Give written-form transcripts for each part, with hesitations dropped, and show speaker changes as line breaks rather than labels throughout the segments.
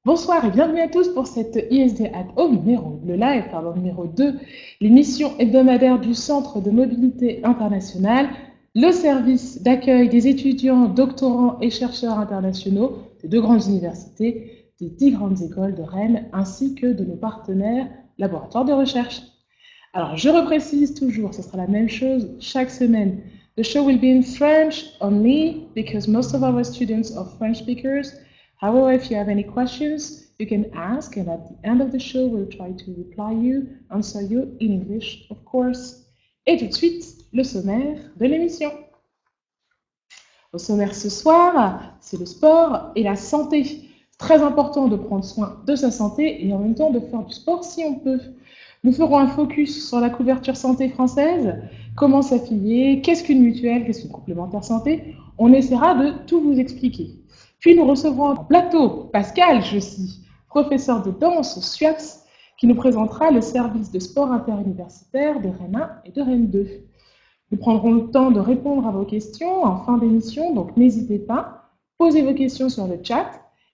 Bonsoir et bienvenue à tous pour cette ISD at Home numéro 2, l'émission hebdomadaire du Centre de mobilité internationale, le service d'accueil des étudiants, doctorants et chercheurs internationaux des deux grandes universités, des 10 grandes écoles de Rennes, ainsi que de nos partenaires laboratoires de recherche. Alors, je reprécise toujours, ce sera la même chose chaque semaine. The show will be in French only because most of our students are French speakers. However, if you have any questions, you can ask, and at the end of the show, we'll try to answer you in English, of course. Et tout de suite, le sommaire de l'émission. Au sommaire ce soir, c'est le sport et la santé. Très important de prendre soin de sa santé et en même temps de faire du sport si on peut. Nous ferons un focus sur la couverture santé française, comment s'affilier, qu'est-ce qu'une mutuelle, qu'est-ce qu'une complémentaire santé. On essaiera de tout vous expliquer. Puis nous recevrons en plateau Pascal Jossy, professeur de danse au SUAPS, qui nous présentera le service de sport interuniversitaire de Rennes 1 et de Rennes 2. Nous prendrons le temps de répondre à vos questions en fin d'émission, donc n'hésitez pas, posez vos questions sur le chat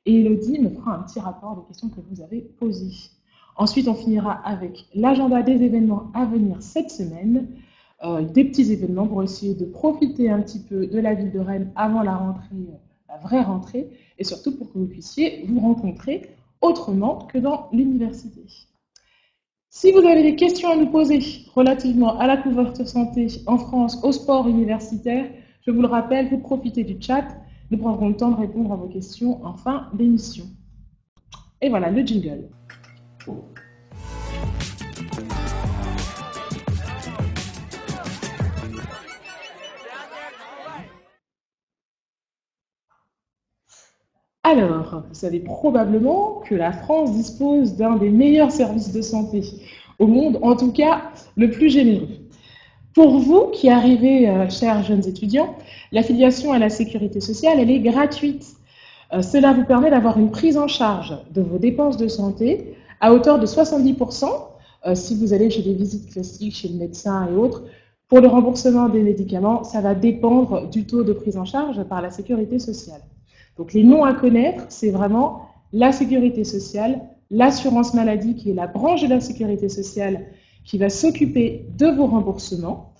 et Elodie me fera un petit rapport des questions que vous avez posées. Ensuite, on finira avec l'agenda des événements à venir cette semaine, des petits événements pour essayer de profiter un petit peu de la ville de Rennes avant la rentrée, la vraie rentrée, et surtout pour que vous puissiez vous rencontrer autrement que dans l'université. Si vous avez des questions à nous poser relativement à la couverture santé en France, au sport universitaire, je vous le rappelle, vous profitez du chat. Nous prendrons le temps de répondre à vos questions en fin d'émission. Et voilà le jingle. Alors, vous savez probablement que la France dispose d'un des meilleurs services de santé au monde, en tout cas le plus généreux. Pour vous qui arrivez, chers jeunes étudiants, l'affiliation à la sécurité sociale, elle est gratuite. Cela vous permet d'avoir une prise en charge de vos dépenses de santé à hauteur de 70%, si vous allez chez des visites classiques, chez le médecin et autres. Pour le remboursement des médicaments, ça va dépendre du taux de prise en charge par la sécurité sociale. Donc les noms à connaître, c'est vraiment la sécurité sociale, l'assurance maladie qui est la branche de la sécurité sociale qui va s'occuper de vos remboursements.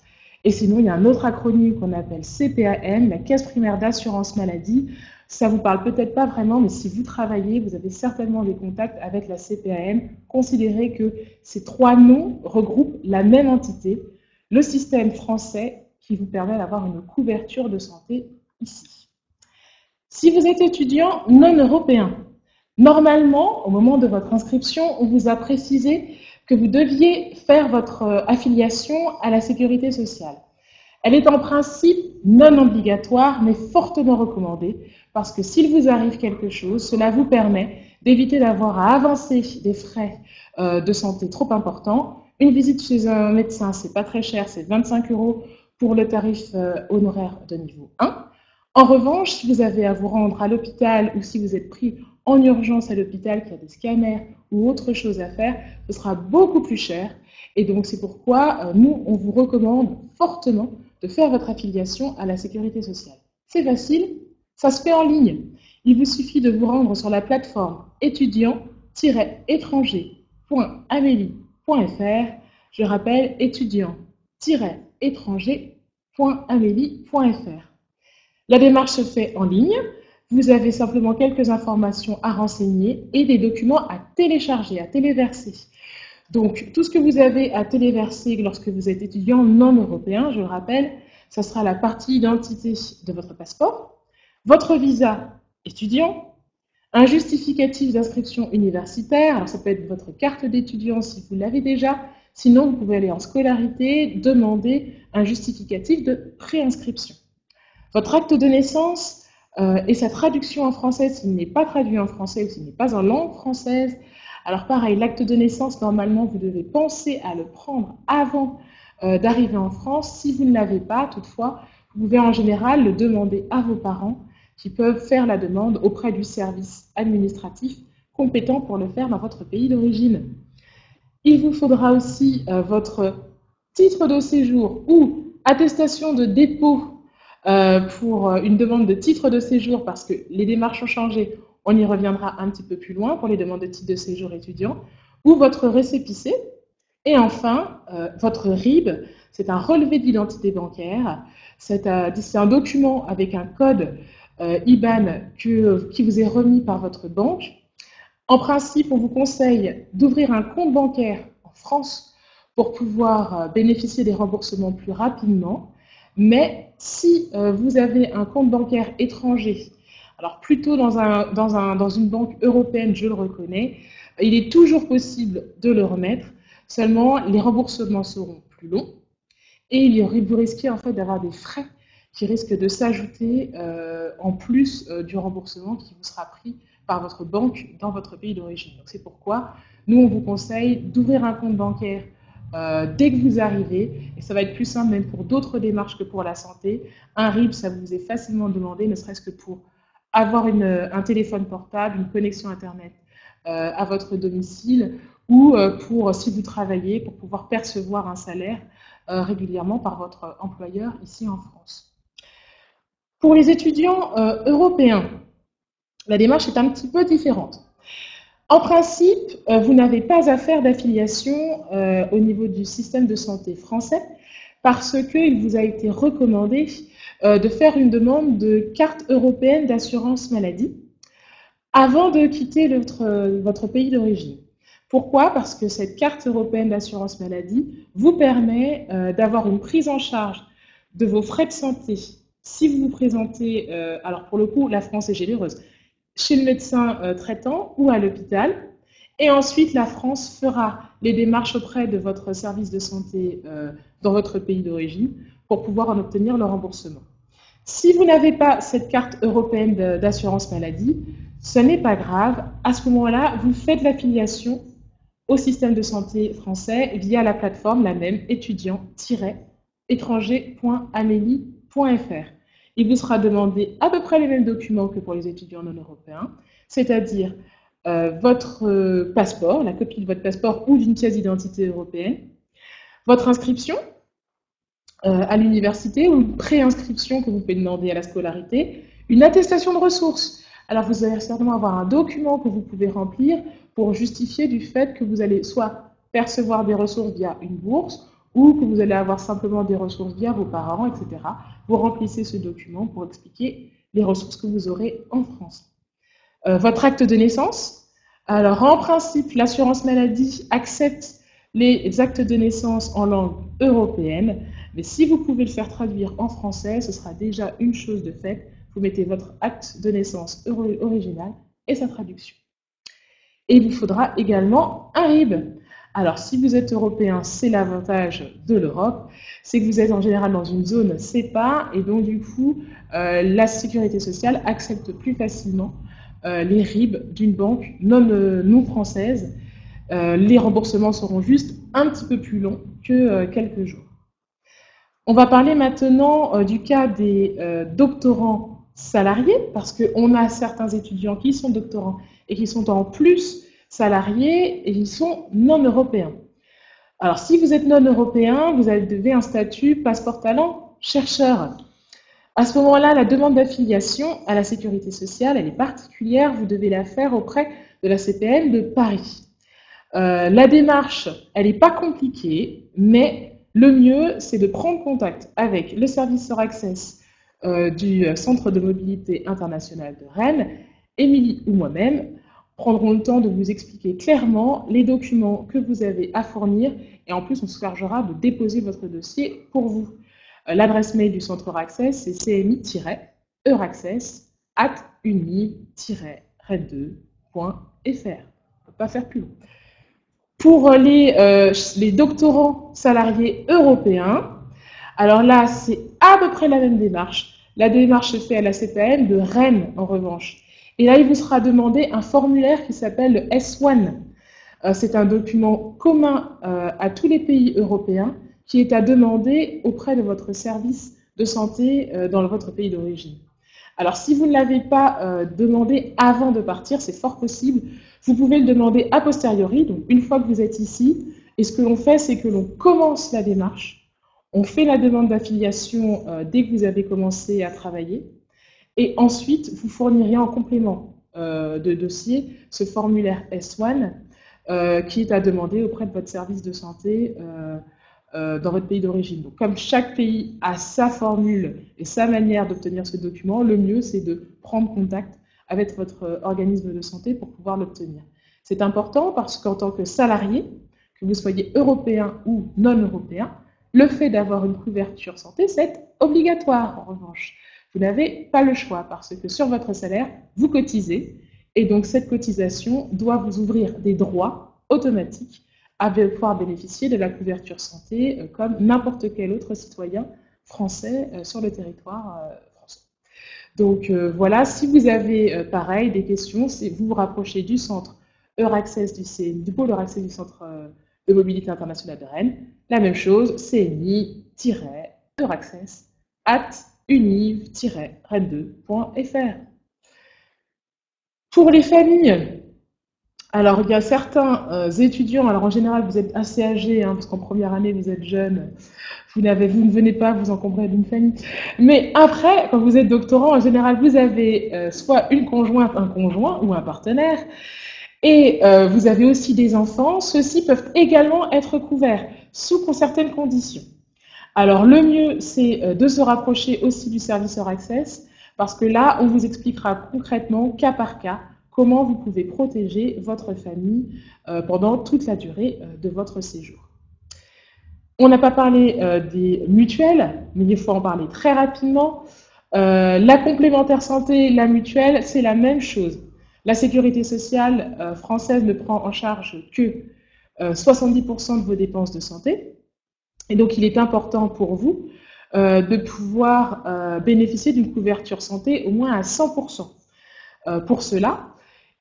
Et sinon, il y a un autre acronyme qu'on appelle CPAM, la Caisse primaire d'assurance maladie. Ça vous parle peut-être pas vraiment, mais si vous travaillez, vous avez certainement des contacts avec la CPAM. Considérez que ces trois noms regroupent la même entité, le système français qui vous permet d'avoir une couverture de santé ici. Si vous êtes étudiant non européen, normalement, au moment de votre inscription, on vous a précisé que vous deviez faire votre affiliation à la sécurité sociale. Elle est en principe non obligatoire, mais fortement recommandée, parce que s'il vous arrive quelque chose, cela vous permet d'éviter d'avoir à avancer des frais de santé trop importants. Une visite chez un médecin, c'est pas très cher, c'est 25 € pour le tarif honoraire de niveau 1. En revanche, si vous avez à vous rendre à l'hôpital ou si vous êtes pris en urgence à l'hôpital, qu'il y a des scanners ou autre chose à faire, ce sera beaucoup plus cher. Et donc, c'est pourquoi nous, on vous recommande fortement de faire votre affiliation à la sécurité sociale. C'est facile, ça se fait en ligne. Il vous suffit de vous rendre sur la plateforme étudiant-étranger.amélie.fr. Je rappelle, étudiant-étranger.amélie.fr. La démarche se fait en ligne. Vous avez simplement quelques informations à renseigner et des documents à télécharger, à téléverser. Donc, tout ce que vous avez à téléverser lorsque vous êtes étudiant non européen, je le rappelle, ça sera la partie identité de votre passeport, votre visa étudiant, un justificatif d'inscription universitaire, alors ça peut être votre carte d'étudiant si vous l'avez déjà, sinon vous pouvez aller en scolarité, demander un justificatif de préinscription. Votre acte de naissance et sa traduction en français s'il n'est pas traduit en français ou s'il n'est pas en langue française. Alors pareil, l'acte de naissance, normalement, vous devez penser à le prendre avant d'arriver en France. Si vous ne l'avez pas, toutefois, vous pouvez en général le demander à vos parents qui peuvent faire la demande auprès du service administratif compétent pour le faire dans votre pays d'origine. Il vous faudra aussi votre titre de séjour ou attestation de dépôt pour une demande de titre de séjour parce que les démarches ont changé. on y reviendra un petit peu plus loin pour les demandes de titre de séjour étudiant, ou votre récépissé. Et enfin, votre RIB, c'est un relevé d'identité bancaire. C'est un document avec un code IBAN qui vous est remis par votre banque. En principe, on vous conseille d'ouvrir un compte bancaire en France pour pouvoir bénéficier des remboursements plus rapidement. Mais si vous avez un compte bancaire étranger, alors plutôt dans une banque européenne, je le reconnais, il est toujours possible de le remettre. Seulement, les remboursements seront plus longs et vous risquez en fait d'avoir des frais qui risquent de s'ajouter en plus du remboursement qui vous sera pris par votre banque dans votre pays d'origine. Donc c'est pourquoi nous, on vous conseille d'ouvrir un compte bancaire dès que vous arrivez, et ça va être plus simple même pour d'autres démarches que pour la santé. Un RIB, ça vous est facilement demandé, ne serait-ce que pour avoir un téléphone portable, une connexion Internet à votre domicile, ou pour, si vous travaillez, pour pouvoir percevoir un salaire régulièrement par votre employeur ici en France. Pour les étudiants européens, la démarche est un petit peu différente. En principe, vous n'avez pas à faire d'affiliation au niveau du système de santé français parce qu'il vous a été recommandé de faire une demande de carte européenne d'assurance maladie avant de quitter votre pays d'origine. Pourquoi? Parce que cette carte européenne d'assurance maladie vous permet d'avoir une prise en charge de vos frais de santé si vous vous présentez, alors pour le coup, la France est généreuse, chez le médecin traitant ou à l'hôpital. Et ensuite, la France fera les démarches auprès de votre service de santé dans votre pays d'origine pour pouvoir en obtenir le remboursement. Si vous n'avez pas cette carte européenne d'assurance maladie, ce n'est pas grave. À ce moment-là, vous faites l'affiliation au système de santé français via la plateforme, la même, étudiant-étranger.amélie.fr. Il vous sera demandé à peu près les mêmes documents que pour les étudiants non européens, c'est-à-dire votre passeport, la copie de votre passeport ou d'une pièce d'identité européenne, votre inscription à l'université ou une préinscription que vous pouvez demander à la scolarité, une attestation de ressources. Alors vous allez certainement avoir un document que vous pouvez remplir pour justifier du fait que vous allez soit percevoir des ressources via une bourse ou que vous allez avoir simplement des ressources via vos parents, etc. Vous remplissez ce document pour expliquer les ressources que vous aurez en France. Votre acte de naissance. Alors en principe, l'assurance maladie accepte les actes de naissance en langue européenne, mais si vous pouvez le faire traduire en français, ce sera déjà une chose de faite. Vous mettez votre acte de naissance original et sa traduction. Et il vous faudra également un RIB. Alors, si vous êtes européen, c'est l'avantage de l'Europe, c'est que vous êtes en général dans une zone CEPA, et donc du coup, la sécurité sociale accepte plus facilement les RIB d'une banque non française. Les remboursements seront juste un petit peu plus longs que quelques jours. On va parler maintenant du cas des doctorants salariés, parce qu'on a certains étudiants qui sont doctorants et qui sont en plus salariés et qui sont non européens. Alors, si vous êtes non européen, vous avez un statut passeport talent chercheur. À ce moment-là, la demande d'affiliation à la sécurité sociale, elle est particulière. Vous devez la faire auprès de la CPM de Paris. La démarche, elle n'est pas compliquée, mais le mieux, c'est de prendre contact avec le service Sor Access du Centre de mobilité internationale de Rennes. Émilie ou moi-même prendrons le temps de vous expliquer clairement les documents que vous avez à fournir et en plus, on se chargera de déposer votre dossier pour vous. L'adresse mail du Centre Euraccess, c'est cmi-euraccess@uni-red2.fr. On ne peut pas faire plus long. Pour les doctorants salariés européens, alors là, c'est à peu près la même démarche. La démarche se fait à la CPM de Rennes, en revanche. Et là, il vous sera demandé un formulaire qui s'appelle le S1. C'est un document commun à tous les pays européens qui est à demander auprès de votre service de santé dans votre pays d'origine. Alors, si vous ne l'avez pas demandé avant de partir, c'est fort possible. Vous pouvez le demander a posteriori, donc une fois que vous êtes ici. Et ce que l'on fait, c'est que l'on commence la démarche. On fait la demande d'affiliation dès que vous avez commencé à travailler. Et ensuite, vous fournirez en complément de dossier ce formulaire S1 qui est à demander auprès de votre service de santé dans votre pays d'origine. Donc, comme chaque pays a sa formule et sa manière d'obtenir ce document, le mieux, c'est de prendre contact avec votre organisme de santé pour pouvoir l'obtenir. C'est important parce qu'en tant que salarié, que vous soyez européen ou non européen, le fait d'avoir une couverture santé, c'est obligatoire en revanche. Vous n'avez pas le choix parce que sur votre salaire, vous cotisez et donc cette cotisation doit vous ouvrir des droits automatiques à pouvoir bénéficier de la couverture santé comme n'importe quel autre citoyen français sur le territoire français. Donc voilà, si vous avez pareil des questions, c'est vous vous rapprochez du centre Euraccess du pôle Euraccess du centre de mobilité internationale de Rennes. La même chose, cmi-euraccess@univ-rennes2.fr. Pour les familles, alors il y a certains étudiants, alors en général vous êtes assez âgés, hein, parce qu'en première année vous êtes jeune, vous ne venez pas vous encombrer d'une famille. Mais après, quand vous êtes doctorant, en général vous avez soit une conjointe, un conjoint ou un partenaire, et vous avez aussi des enfants. Ceux-ci peuvent également être couverts sous certaines conditions. Alors le mieux, c'est de se rapprocher aussi du service Euraccess, parce que là, on vous expliquera concrètement, cas par cas, comment vous pouvez protéger votre famille pendant toute la durée de votre séjour. On n'a pas parlé des mutuelles, mais il faut en parler très rapidement. La complémentaire santé, la mutuelle, c'est la même chose. La sécurité sociale française ne prend en charge que 70% de vos dépenses de santé. Et donc, il est important pour vous de pouvoir bénéficier d'une couverture santé au moins à 100%. Pour cela,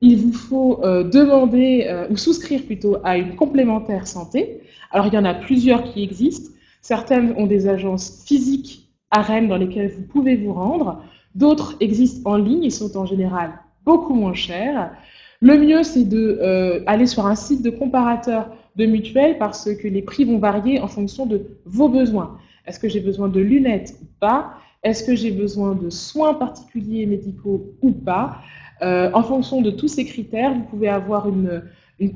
il vous faut demander ou souscrire plutôt à une complémentaire santé. Alors, il y en a plusieurs qui existent. Certaines ont des agences physiques à Rennes dans lesquelles vous pouvez vous rendre. D'autres existent en ligne et sont en général beaucoup moins chers. Le mieux, c'est d'aller sur un site de comparateur de mutuelles parce que les prix vont varier en fonction de vos besoins. Est-ce que j'ai besoin de lunettes ou pas? Est-ce que j'ai besoin de soins particuliers médicaux ou pas? En fonction de tous ces critères, vous pouvez avoir une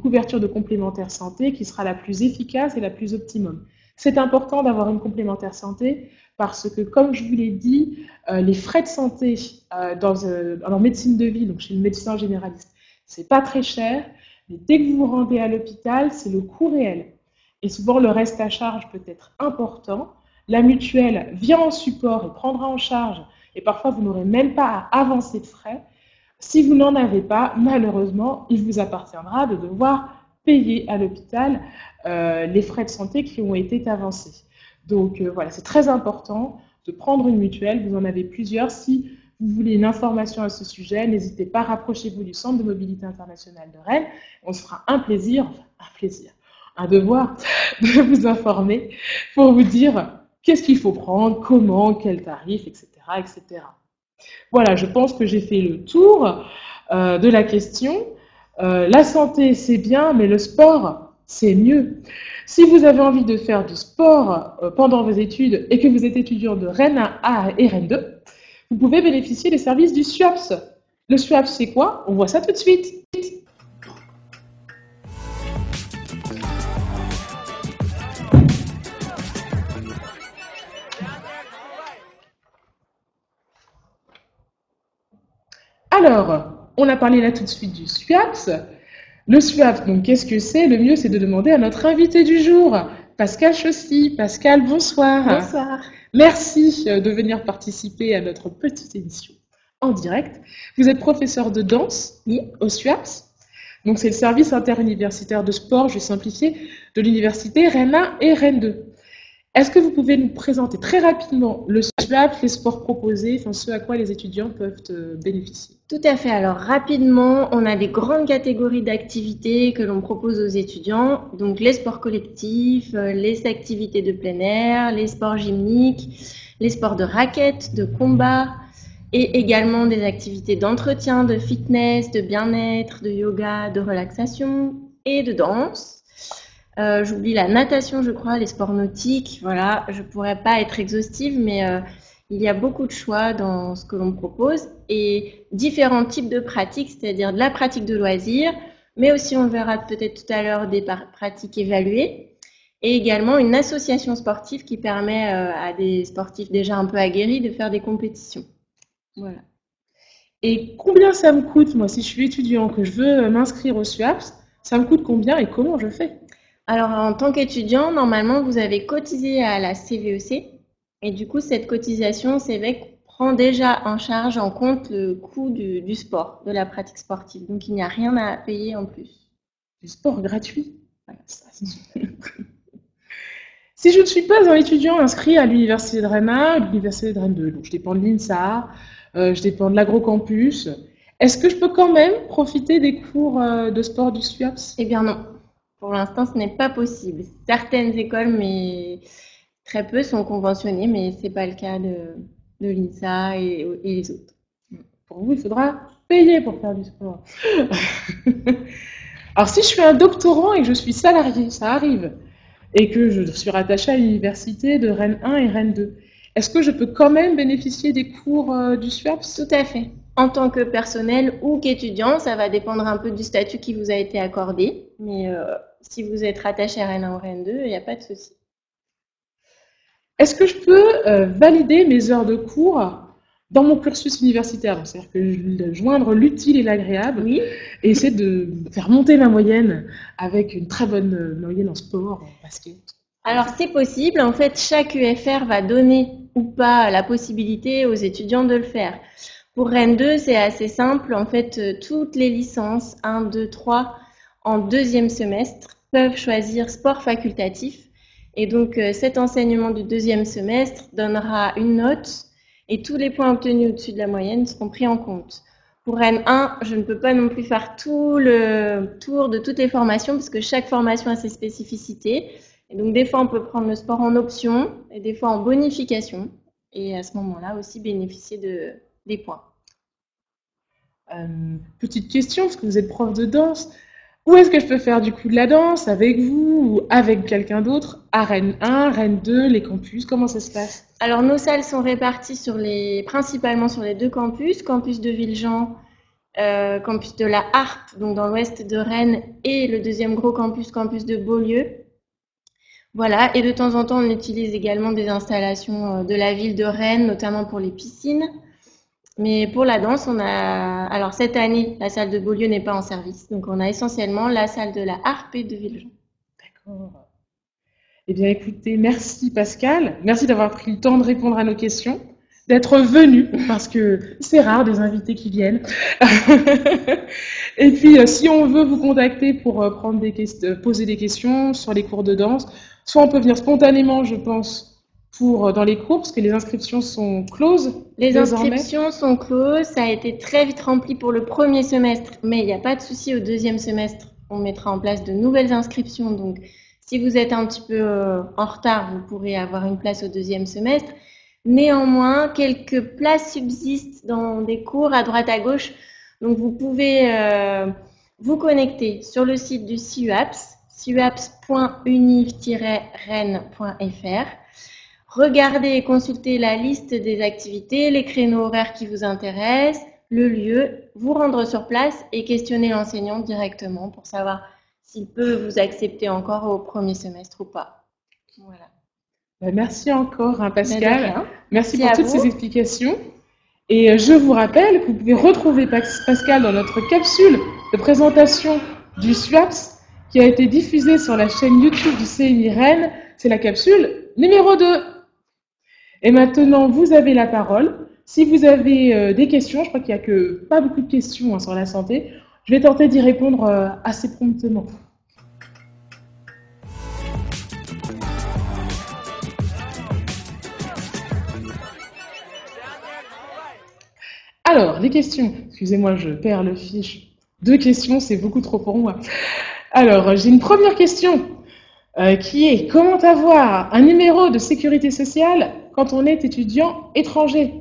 couverture de complémentaire santé qui sera la plus efficace et la plus optimum. C'est important d'avoir une complémentaire santé parce que, comme je vous l'ai dit, les frais de santé en médecine de ville, donc chez le médecin généraliste, c'est pas très cher, mais dès que vous vous rendez à l'hôpital, c'est le coût réel. Et souvent, le reste à charge peut être important. La mutuelle vient en support et prendra en charge, et parfois vous n'aurez même pas à avancer de frais. Si vous n'en avez pas, malheureusement, il vous appartiendra de devoir payer à l'hôpital les frais de santé qui ont été avancés. Donc voilà, c'est très important de prendre une mutuelle. Vous en avez plusieurs. Si vous voulez une information à ce sujet, n'hésitez pas, rapprochez-vous du Centre de mobilité internationale de Rennes. On se fera un devoir de vous informer pour vous dire qu'est-ce qu'il faut prendre, comment, quel tarif, etc., etc. Voilà, je pense que j'ai fait le tour de la question. La santé, c'est bien, mais le sport, c'est mieux. Si vous avez envie de faire du sport pendant vos études et que vous êtes étudiant de Rennes 1 et Rennes 2, vous pouvez bénéficier des services du SUAPS. Le SUAPS, c'est quoi? On voit ça tout de suite. Alors, on a parlé là tout de suite du SUAPS. Le SUAPS, donc qu'est-ce que c'est? Le mieux, c'est de demander à notre invité du jour, Pascal Chaussy. Pascal, bonsoir.
Bonsoir.
Merci de venir participer à notre petite émission en direct. Vous êtes professeur de danse au SUAPS. Donc, c'est le service interuniversitaire de sport, je vais simplifier, de l'université Rennes 1 et Rennes 2. Est-ce que vous pouvez nous présenter très rapidement le SUAPS, les sports proposés, enfin ce à quoi les étudiants peuvent bénéficier?
Tout à fait. Alors rapidement, on a des grandes catégories d'activités que l'on propose aux étudiants. Donc les sports collectifs, les activités de plein air, les sports gymniques, les sports de raquettes, de combat et également des activités d'entretien, de fitness, de bien-être, de yoga, de relaxation et de danse. J'oublie la natation, je crois, les sports nautiques. Voilà, je pourrais pas être exhaustive, mais Il y a beaucoup de choix dans ce que l'on propose et différents types de pratiques, c'est-à-dire de la pratique de loisirs, mais aussi on verra peut-être tout à l'heure des pratiques évaluées et également une association sportive qui permet à des sportifs déjà un peu aguerris de faire des compétitions. Voilà.
Et combien ça me coûte, moi, si je suis étudiant, que je veux m'inscrire au SUAPS, ça me coûte combien et comment je fais?
Alors, en tant qu'étudiant, normalement, vous avez cotisé à la CVEC. Et du coup, cette cotisation, CVEC prend déjà en charge, en compte le coût du sport, de la pratique sportive. Donc, il n'y a rien à payer en plus.
Du sport gratuit. Voilà, ça, c'est super. Si je ne suis pas un étudiant inscrit à l'université de Rennes 1, à l'université de Rennes 2, donc je dépends de l'INSA, je dépends de l'agrocampus, est-ce que je peux quand même profiter des cours de sport du SUAPS?
Eh bien non, pour l'instant, ce n'est pas possible. Certaines écoles, mais très peu, sont conventionnées, mais ce n'est pas le cas de l'INSA et les autres.
Pour vous, il faudra payer pour faire du sport. Alors, si je suis un doctorant et que je suis salarié, ça arrive, et que je suis rattachée à l'université de Rennes 1 et Rennes 2, est-ce que je peux quand même bénéficier des cours du SUAPS?
Tout à fait. En tant que personnel ou qu'étudiant, ça va dépendre un peu du statut qui vous a été accordé. Mais si vous êtes rattaché à Rennes 1 ou Rennes 2, il n'y a pas de souci.
Est-ce que je peux valider mes heures de cours dans mon cursus universitaire? C'est-à-dire que joindre l'utile et l'agréable
Oui.
et essayer de faire monter ma moyenne avec une très bonne moyenne en sport, en basket.
Alors c'est possible. En fait, chaque UFR va donner ou pas la possibilité aux étudiants de le faire. Pour Rennes 2, c'est assez simple. En fait, toutes les licences 1, 2, 3 en deuxième semestre peuvent choisir sport facultatif. Et donc, cet enseignement du deuxième semestre donnera une note et tous les points obtenus au-dessus de la moyenne seront pris en compte. Pour Rennes 1, je ne peux pas non plus faire tout le tour de toutes les formations parce que chaque formation a ses spécificités. Et donc, des fois, on peut prendre le sport en option et des fois en bonification. Et à ce moment-là aussi bénéficier des points.
Petite question, parce que vous êtes prof de danse. Où est-ce que je peux faire du coup de la danse? Avec vous ou avec quelqu'un d'autre? À Rennes 1, Rennes 2, les campus, comment ça se passe?
Alors, nos salles sont réparties principalement sur les deux campus de Villejean, campus de la Harpe, donc dans l'ouest de Rennes, et le deuxième gros campus de Beaulieu. Voilà, et de temps en temps, on utilise également des installations de la ville de Rennes, notamment pour les piscines. Mais pour la danse, alors cette année, la salle de Beaulieu n'est pas en service, donc on a essentiellement la salle de la Harpe et de Villejean.
D'accord. Eh bien, écoutez, merci Pascal. Merci d'avoir pris le temps de répondre à nos questions, d'être venu, parce que c'est rare des invités qui viennent. Et puis, si on veut vous contacter pour poser des questions sur les cours de danse, soit on peut venir spontanément, je pense, dans les cours, parce que les inscriptions sont closes.
Les
désormais.
inscriptions sont closes, ça a été très vite rempli pour le premier semestre, mais il n'y a pas de souci, au deuxième semestre, on mettra en place de nouvelles inscriptions. Donc, si vous êtes un petit peu en retard, vous pourrez avoir une place au deuxième semestre. Néanmoins, quelques places subsistent dans des cours à droite à gauche. Donc, vous pouvez vous connecter sur le site du CUAPS, cuaps.univ-rennes.fr. Regardez et consultez la liste des activités, les créneaux horaires qui vous intéressent, le lieu, vous rendre sur place et questionner l'enseignant directement pour savoir s'il peut vous accepter encore au premier semestre ou pas. Voilà.
Merci encore, hein, Pascal. Merci pour toutes ces explications. Et je vous rappelle que vous pouvez retrouver Pascal dans notre capsule de présentation du SUAPS qui a été diffusée sur la chaîne YouTube du CNI Rennes. C'est la capsule numéro 2. Et maintenant, vous avez la parole. Si vous avez des questions, je crois qu'il n'y a pas beaucoup de questions sur la santé, je vais tenter d'y répondre assez promptement. Alors, les questions. Excusez-moi, je perds le fiche. 2 questions, c'est beaucoup trop pour moi. Alors, j'ai une première question qui est: comment avoir un numéro de sécurité sociale quand on est étudiant étranger?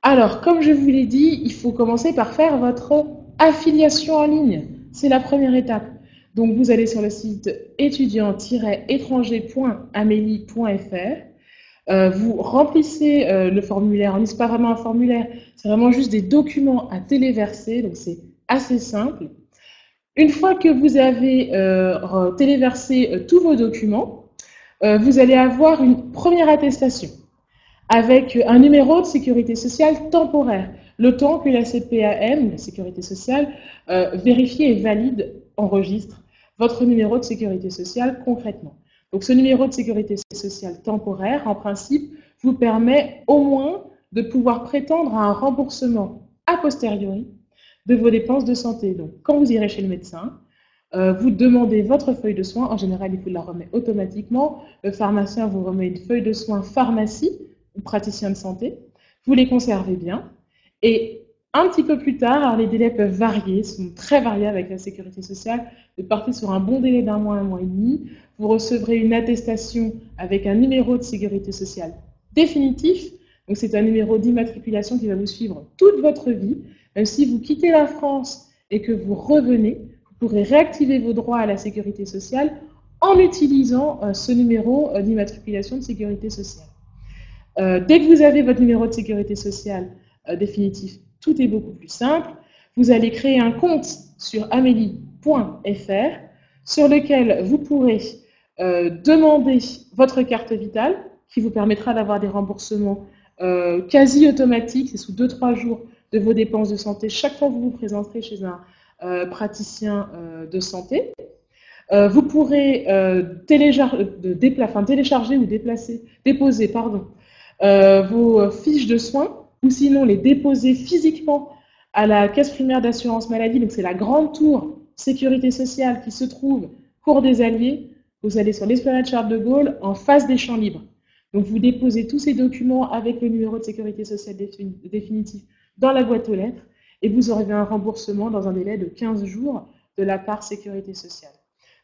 Alors, comme je vous l'ai dit, il faut commencer par faire votre affiliation en ligne. C'est la première étape. Donc, vous allez sur le site étudiant-étranger.amélie.fr. Vous remplissez le formulaire. Ce n'est pas vraiment un formulaire, c'est vraiment juste des documents à téléverser, donc c'est assez simple. Une fois que vous avez téléversé tous vos documents, vous allez avoir une première attestation avec un numéro de sécurité sociale temporaire, le temps que la CPAM, la sécurité sociale, vérifie et valide, enregistre votre numéro de sécurité sociale concrètement. Donc ce numéro de sécurité sociale temporaire, en principe, vous permet au moins de pouvoir prétendre à un remboursement a posteriori de vos dépenses de santé. Donc quand vous irez chez le médecin, vous demandez votre feuille de soins, en général il vous la remet automatiquement, le pharmacien vous remet une feuille de soins pharmacie, ou praticien de santé, vous les conservez bien, et un petit peu plus tard, alors les délais peuvent varier, sont très variables avec la sécurité sociale, vous partez sur un bon délai d'un mois et demi, vous recevrez une attestation avec un numéro de sécurité sociale définitif, donc c'est un numéro d'immatriculation qui va vous suivre toute votre vie, même si vous quittez la France et que vous revenez, vous pourrez réactiver vos droits à la sécurité sociale en utilisant ce numéro d'immatriculation de sécurité sociale. Dès que vous avez votre numéro de sécurité sociale définitif, tout est beaucoup plus simple. Vous allez créer un compte sur amélie.fr sur lequel vous pourrez demander votre carte vitale qui vous permettra d'avoir des remboursements quasi automatiques, c'est sous 2-3 jours de vos dépenses de santé chaque fois que vous vous présenterez chez un praticien de santé. Vous pourrez télécharger ou déposer vos fiches de soins ou sinon les déposer physiquement à la caisse primaire d'assurance maladie. Donc c'est la grande tour sécurité sociale qui se trouve cours des Alliés. Vous allez sur l'esplanade Charles de Gaulle en face des champs libres. Donc vous déposez tous ces documents avec le numéro de sécurité sociale définitif dans la boîte aux lettres et vous aurez un remboursement dans un délai de 15 jours de la part sécurité sociale.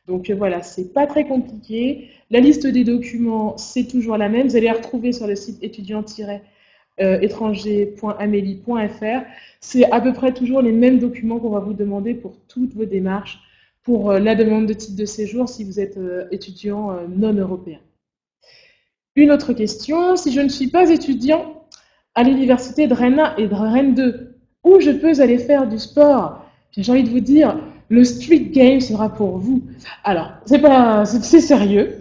Donc voilà, c'est pas très compliqué. La liste des documents, c'est toujours la même. Vous allez la retrouver sur le site étudiant-étranger.amélie.fr. C'est à peu près toujours les mêmes documents qu'on va vous demander pour toutes vos démarches, pour la demande de titre de séjour si vous êtes étudiant non européen. Une autre question, si je ne suis pas étudiant à l'université de Rennes 1 et de Rennes 2, où je peux aller faire du sport? J'ai envie de vous dire, le street game sera pour vous. Alors, c'est sérieux.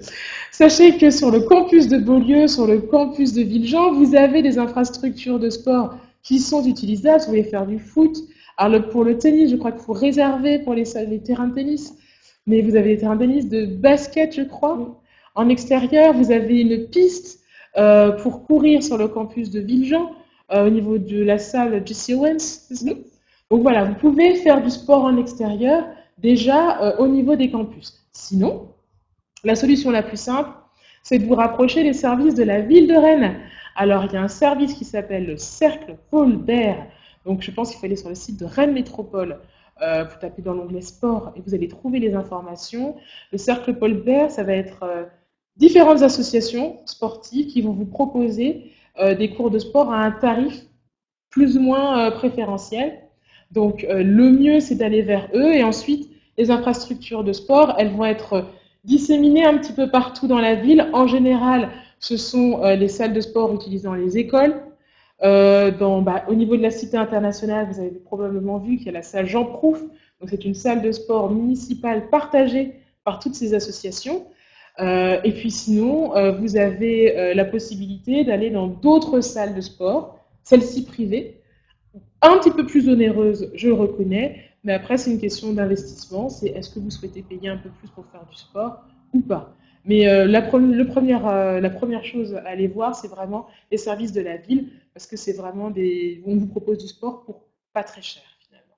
Sachez que sur le campus de Beaulieu, sur le campus de Villejean, vous avez des infrastructures de sport qui sont utilisables. Vous pouvez faire du foot. Alors, pour le tennis, je crois qu'il faut réserver pour les terrains de tennis. Mais vous avez des terrains de tennis, de basket, je crois. En extérieur, vous avez une piste pour courir sur le campus de Villejean, au niveau de la salle J.C. Owens. Donc voilà, vous pouvez faire du sport en extérieur déjà au niveau des campus. Sinon, la solution la plus simple, c'est de vous rapprocher des services de la ville de Rennes. Alors, il y a un service qui s'appelle le Cercle Paul Bert. Donc, je pense qu'il faut aller sur le site de Rennes Métropole. Vous tapez dans l'onglet sport et vous allez trouver les informations. Le Cercle Paul Bert, ça va être différentes associations sportives qui vont vous proposer des cours de sport à un tarif plus ou moins préférentiel. Donc, le mieux, c'est d'aller vers eux. Et ensuite, les infrastructures de sport, elles vont être disséminées un petit peu partout dans la ville. En général, ce sont les salles de sport utilisées dans les écoles. Au niveau de la Cité internationale, vous avez probablement vu qu'il y a la salle Jean Prouff. Donc, c'est une salle de sport municipale partagée par toutes ces associations. Et puis sinon, vous avez la possibilité d'aller dans d'autres salles de sport, celles-ci privées, un petit peu plus onéreuse, je le reconnais, mais après, c'est une question d'investissement. C'est est-ce que vous souhaitez payer un peu plus pour faire du sport ou pas? Mais la première chose à aller voir, c'est vraiment les services de la ville, parce que c'est vraiment on vous propose du sport pour pas très cher, finalement.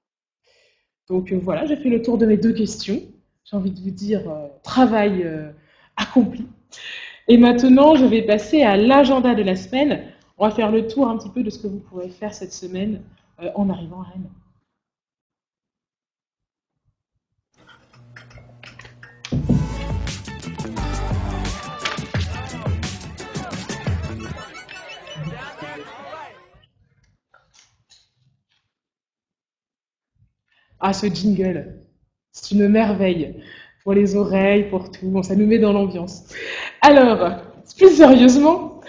Donc voilà, j'ai fait le tour de mes 2 questions. J'ai envie de vous dire travail accompli. Et maintenant, je vais passer à l'agenda de la semaine. On va faire le tour un petit peu de ce que vous pourrez faire cette semaine en arrivant à Rennes. Ah, ce jingle, c'est une merveille pour les oreilles, pour tout. Bon, ça nous met dans l'ambiance. Alors, plus sérieusement,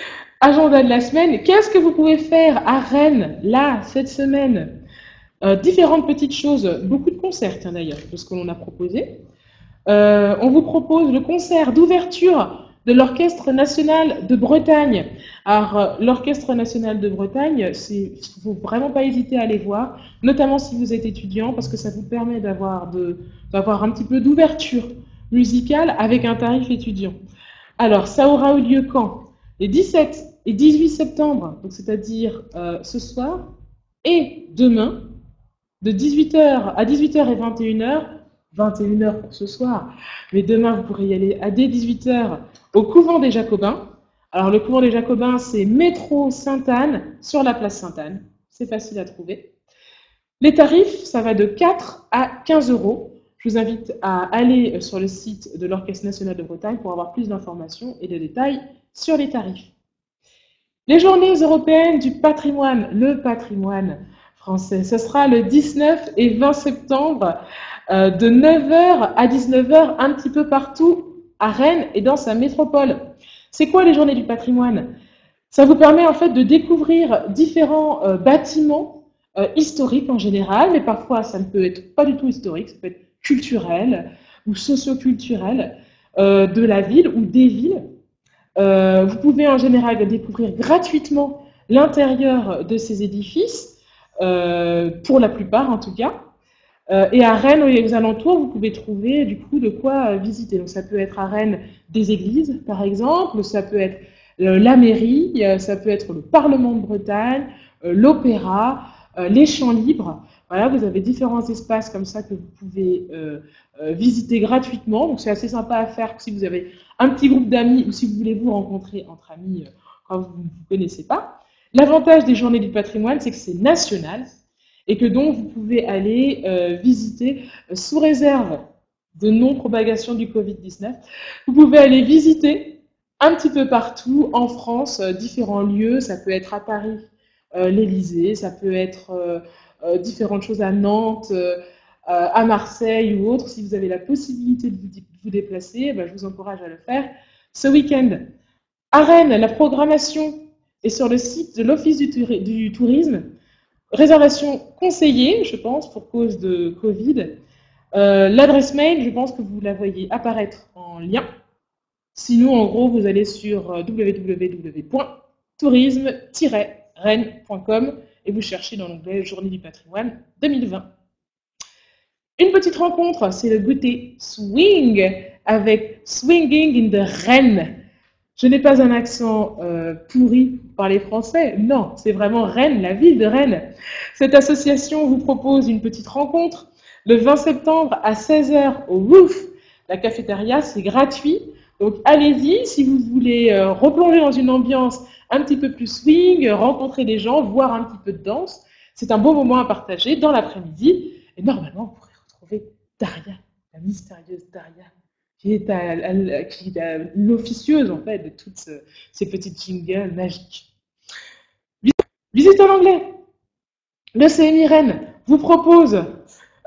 Agenda de la semaine, qu'est-ce que vous pouvez faire à Rennes, là, cette semaine? Différentes petites choses, beaucoup de concerts, tiens, d'ailleurs, de ce que l'on a proposé. On vous propose le concert d'ouverture de l'Orchestre national de Bretagne. Alors, l'Orchestre national de Bretagne, il ne faut vraiment pas hésiter à aller voir, notamment si vous êtes étudiant, parce que ça vous permet d'avoir un petit peu d'ouverture musicale avec un tarif étudiant. Alors, ça aura eu lieu quand? Les 17 et 18 septembre, donc c'est-à-dire ce soir, et demain, de 18h à 18h et 21h, 21h pour ce soir, mais demain vous pourrez y aller à dès 18h au couvent des Jacobins. Alors le couvent des Jacobins, c'est métro Sainte-Anne sur la place Sainte-Anne, c'est facile à trouver. Les tarifs, ça va de 4 à 15 euros. Je vous invite à aller sur le site de l'Orchestre national de Bretagne pour avoir plus d'informations et de détails sur les tarifs. Les journées européennes du patrimoine, le patrimoine français, ce sera le 19 et 20 septembre de 9h à 19h un petit peu partout à Rennes et dans sa métropole. C'est quoi les journées du patrimoine? Ça vous permet en fait de découvrir différents bâtiments historiques en général, mais parfois ça ne peut être pas du tout historique, ça peut être culturel ou socio-culturel de la ville ou des villes. Vous pouvez en général découvrir gratuitement l'intérieur de ces édifices, pour la plupart en tout cas. Et à Rennes et aux alentours, vous pouvez trouver du coup de quoi visiter. Donc ça peut être à Rennes des églises, par exemple, ça peut être la mairie, ça peut être le Parlement de Bretagne, l'opéra, les champs libres. Voilà, vous avez différents espaces comme ça que vous pouvez visiter gratuitement. Donc c'est assez sympa à faire si vous avez un petit groupe d'amis ou si vous voulez vous rencontrer entre amis quand vous ne vous connaissez pas. L'avantage des journées du patrimoine, c'est que c'est national et que donc vous pouvez aller visiter sous réserve de non-propagation du Covid-19. Vous pouvez aller visiter un petit peu partout en France différents lieux. Ça peut être à Paris, l'Élysée, ça peut être différentes choses à Nantes, à Marseille ou autre. Si vous avez la possibilité de vous déplacer, ben, je vous encourage à le faire ce week-end. À Rennes, la programmation est sur le site de l'Office du tourisme. Réservation conseillée, je pense, pour cause de Covid. L'adresse mail, je pense que vous la voyez apparaître en lien. Sinon, en gros, vous allez sur www.tourisme-rennes.com et vous cherchez dans l'onglet Journée du patrimoine 2020. Une petite rencontre, c'est le goûter swing avec Swinging in the Rennes. Je n'ai pas un accent pourri par les Français, non, c'est vraiment Rennes, la ville de Rennes. Cette association vous propose une petite rencontre le 20 septembre à 16h au Roof. La cafétéria, c'est gratuit, donc allez-y si vous voulez replonger dans une ambiance un petit peu plus swing, rencontrer des gens, voir un petit peu de danse. C'est un beau moment à partager dans l'après-midi. Et normalement, vous pourrez retrouver Daria, la mystérieuse Daria, qui est l'officieuse en fait de toutes ces petites jingles magiques. Visite en anglais. Le CMI Rennes vous propose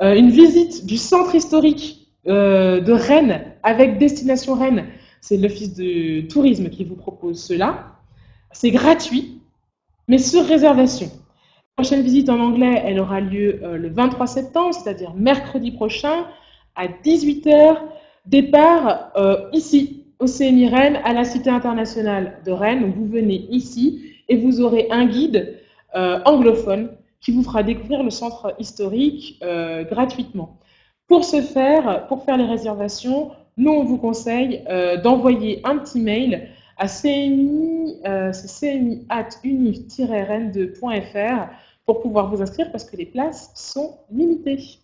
une visite du centre historique de Rennes avec Destination Rennes. C'est l'office de tourisme qui vous propose cela. C'est gratuit, mais sur réservation. La prochaine visite en anglais, elle aura lieu le 23 septembre, c'est-à-dire mercredi prochain, à 18h. Départ ici, au CMI Rennes, à la Cité internationale de Rennes. Donc vous venez ici et vous aurez un guide anglophone qui vous fera découvrir le centre historique gratuitement. Pour faire les réservations, nous on vous conseille d'envoyer un petit mail à cmi@uni-rennes2.fr pour pouvoir vous inscrire parce que les places sont limitées.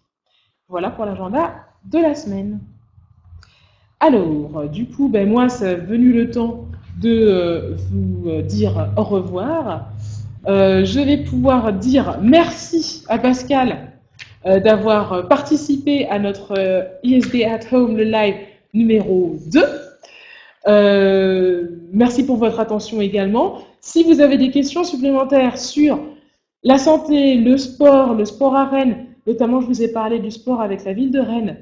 Voilà pour l'agenda de la semaine. Alors, du coup, ben moi, c'est venu le temps de vous dire au revoir. Je vais pouvoir dire merci à Pascal d'avoir participé à notre ISD at Home, le live numéro 2. Merci pour votre attention également. Si vous avez des questions supplémentaires sur la santé, le sport à Rennes, notamment je vous ai parlé du sport avec la ville de Rennes,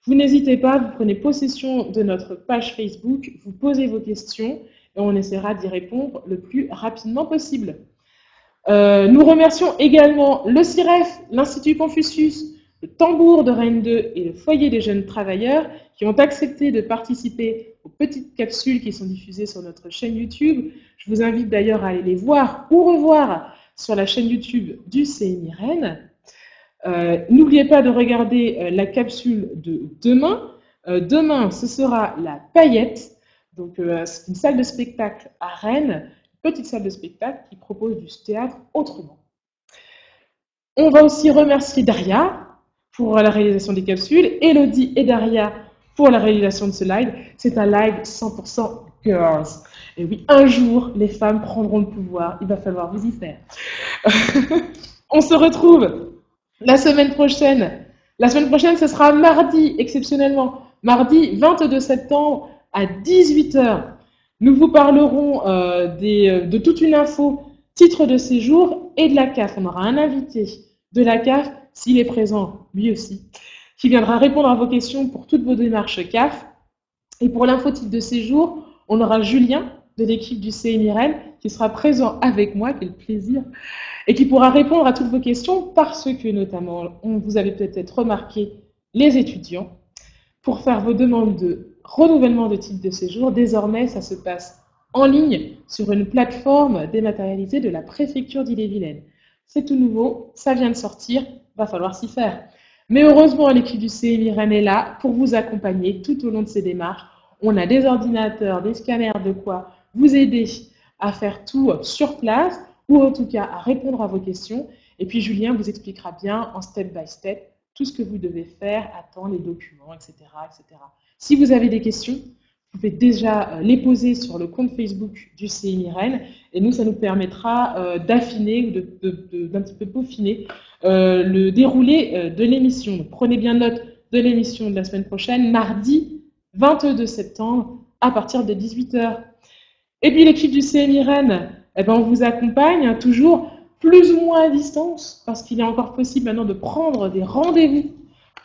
vous n'hésitez pas, vous prenez possession de notre page Facebook, vous posez vos questions et on essaiera d'y répondre le plus rapidement possible. Nous remercions également le CIREF, l'Institut Confucius, le Tambour de Rennes 2 et le Foyer des jeunes travailleurs qui ont accepté de participer aux petites capsules qui sont diffusées sur notre chaîne YouTube. Je vous invite d'ailleurs à aller les voir ou revoir sur la chaîne YouTube du CMI Rennes. N'oubliez pas de regarder la capsule de demain. Demain, ce sera la Paillette. Donc, c'est une salle de spectacle à Rennes, une petite salle de spectacle qui propose du théâtre autrement. On va aussi remercier Daria pour la réalisation des capsules, Elodie et Daria pour la réalisation de ce live. C'est un live 100% girls. Et oui, un jour, les femmes prendront le pouvoir. Il va falloir vous y faire. On se retrouve la semaine prochaine. La semaine prochaine, ce sera mardi, exceptionnellement. Mardi 22 septembre à 18 h. Nous vous parlerons de toute une info, titre de séjour et de la CAF. On aura un invité de la CAF, s'il est présent, lui aussi, qui viendra répondre à vos questions pour toutes vos démarches CAF. Et pour l'info titre de séjour, on aura Julien de l'équipe du CMI Rennes qui sera présent avec moi, quel plaisir, et qui pourra répondre à toutes vos questions parce que notamment, vous avez peut-être remarqué, les étudiants, pour faire vos demandes de renouvellement de titre de séjour, désormais ça se passe en ligne sur une plateforme dématérialisée de la préfecture d'Ille-et-Vilaine. C'est tout nouveau, ça vient de sortir, va falloir s'y faire. Mais heureusement, l'équipe du CMI Rennes est là pour vous accompagner tout au long de ces démarches. On a des ordinateurs, des scanners, de quoi vous aider à faire tout sur place ou en tout cas à répondre à vos questions. Et puis Julien vous expliquera bien en step by step tout ce que vous devez faire, attendre les documents, etc., etc. Si vous avez des questions, vous pouvez déjà les poser sur le compte Facebook du CMI Rennes et nous, ça nous permettra d'affiner ou d'un petit peu peaufiner le déroulé de l'émission. Donc, prenez bien note de l'émission de la semaine prochaine, mardi 22 septembre à partir de 18 h. Et puis l'équipe du CMI Rennes, on vous accompagne toujours plus ou moins à distance, parce qu'il est encore possible maintenant de prendre des rendez-vous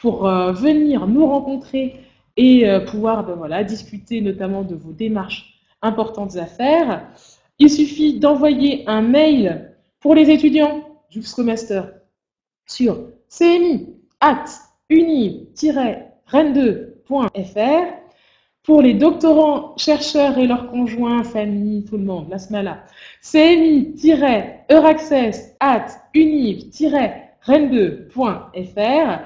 pour venir nous rencontrer et pouvoir discuter notamment de vos démarches importantes à faire. Il suffit d'envoyer un mail pour les étudiants jusqu'au master sur cmi@univ-rennes2.fr. Pour pour les chercheurs et leurs conjoints, famille, tout le monde, la SMALA, cmi-euraccess@univ-rennes2.fr.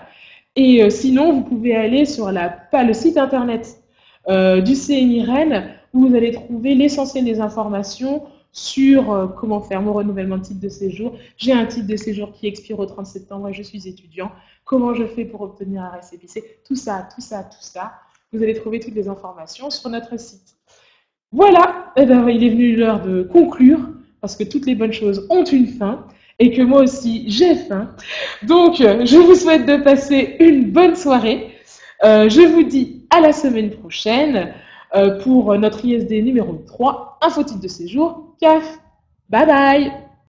Et sinon, vous pouvez aller sur le site internet du CMI Rennes où vous allez trouver l'essentiel des informations sur comment faire mon renouvellement de titre de séjour. J'ai un titre de séjour qui expire au 30 septembre et je suis étudiant. Comment je fais pour obtenir un récépissé? Tout ça. Vous allez trouver toutes les informations sur notre site. Voilà, il est venu l'heure de conclure, parce que toutes les bonnes choses ont une fin, et que moi aussi, j'ai faim. Donc, je vous souhaite de passer une bonne soirée. Je vous dis à la semaine prochaine pour notre ISD numéro 3, info titre de séjour, CAF. Bye bye.